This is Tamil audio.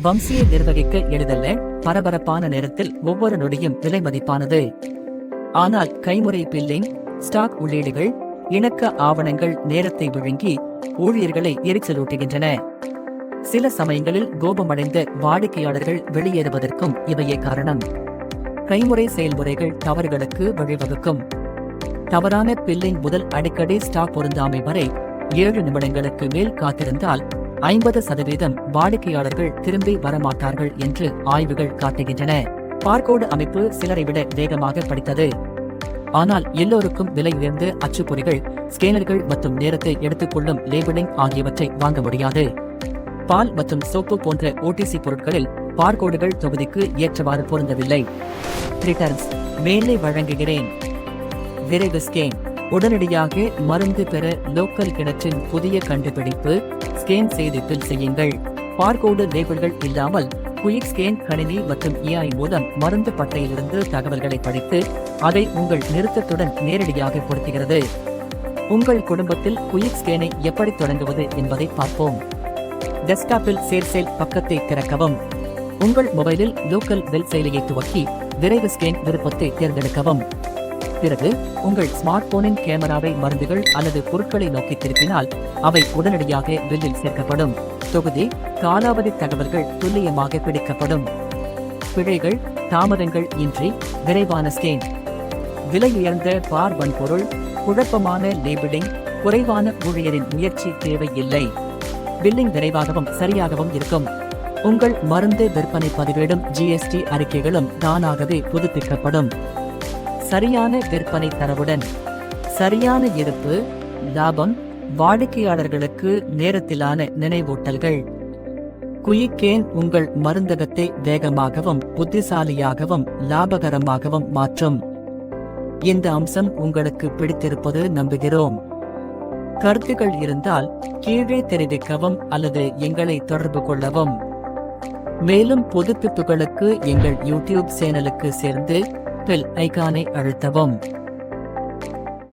வம்சியை நிர்வகிக்க எளிதல்ல. பரபரப்பான நேரத்தில் ஒவ்வொரு நொடியும் விலை மதிப்பானது. ஆனால் கைமுறை பில்லிங், ஸ்டாக் உள்ளீடுகள், இணக்க ஆவணங்கள் நேரத்தை விழுங்கி ஊழியர்களை எரிச்சலூட்டுகின்றன. சில சமயங்களில் கோபமடைந்த வாடிக்கையாளர்கள் வெளியேறுவதற்கும் இவையே காரணம். கைமுறை செயல்முறைகள் தவறுகளுக்கு வழிவகுக்கும். தவறான பில்லிங் முதல் அடிக்கடி ஸ்டாக் பொருந்தாமை வரை 7 நிமிடங்களுக்கு மேல் காத்திருந்தால் 50% வாடிக்கையாளர்கள் திரும்பி வரமாட்டார்கள் என்று ஆய்வுகள் காட்டுகின்றன. பார்கோடு அமைப்பு சிலரை விட வேகமாக படித்தது. ஆனால் எல்லோருக்கும் விலை உயர்ந்த அச்சுப்பொறிகள், ஸ்கேனர்கள் மற்றும் நேரத்தை எடுத்துக்கொள்ளும் லேபிளிங் ஆகியவற்றை வாங்க முடியாது. பால் மற்றும் சோப்பு போன்ற ஓடிசி பொருட்களில் பார்கோடுகள் தொகுதிக்கு ஏற்றவாறு பொருந்தவில்லை. ரிட்டர்ன்ஸ் மேலே வழங்குகிறேன். விரைவு ஸ்கேன். உடனடியாக மருந்து பெற லோக்கல் கிணற்றின் புதிய கண்டுபிடிப்பு. ஸ்கேன் செய்து பில் செய்யுங்கள். பார்கோடு லேபிள்கள் இல்லாமல் குயிக் ஸ்கேன் கணினி மற்றும் AI மூலம் மருந்து பட்டையிலிருந்து தகவல்களை படித்து அதை உங்கள் நிறுத்தத்துடன் நேரடியாக பொருத்துகிறது. உங்கள் குடும்பத்தில் குயிக் ஸ்கேனை எப்படி தொடங்குவது என்பதை பார்ப்போம். டெஸ்க்டாப்பில் சேர்சேல் பக்கத்தை திறக்கவும். உங்கள் மொபைலில் லோக்கல் பெல் செயலியை துவக்கி விரைவு ஸ்கேன் விருப்பத்தை தேர்ந்தெடுக்கவும். பிறகு உங்கள் ஸ்மார்ட் போனின் கேமராவை மருந்துகள் அல்லது பொருட்களை நோக்கி திருப்பினால் அவை உடனடியாக பில்லில் சேர்க்கப்படும். தொகுதி காலாவதி தகவல்கள் துல்லியமாக பிடிக்கப்படும். பிழைகள், தாமதங்கள் இன்றி விரைவான ஸ்கேன். விலை உயர்ந்த பார் வன்பொருள், குழப்பமான லேபிளிங், குறைவான ஊழியரின் முயற்சி தேவையில்லை. பில்லிங் விரைவாகவும் சரியாகவும் இருக்கும். உங்கள் மருந்து விற்பனை பதிவேடும் GST அறிக்கைகளும் தானாகவே புதுப்பிக்கப்படும். சரியான விற்பனை தரவுடன் சரியான இருப்பு, லாபம், வாடிக்கையாளர்களுக்கு நேரத்திலான நினைவூட்டல்கள். குயிக்கேன் உங்கள் மருந்தகத்தை வேகமாகவும் புத்திசாலியாகவும் லாபகரமாகவும் மாற்றும். இந்த அம்சம் உங்களுக்கு பிடித்திருப்பது நம்புகிறோம். கருத்துக்கள் இருந்தால் கீழே தெரிவிக்கவும் அல்லது எங்களை தொடர்பு கொள்ளவும். மேலும் புதுப்பிப்புகளுக்கு எங்கள் யூடியூப் சேனலுக்கு சேர்ந்து பெல் ஐகானை அழுத்தவும்.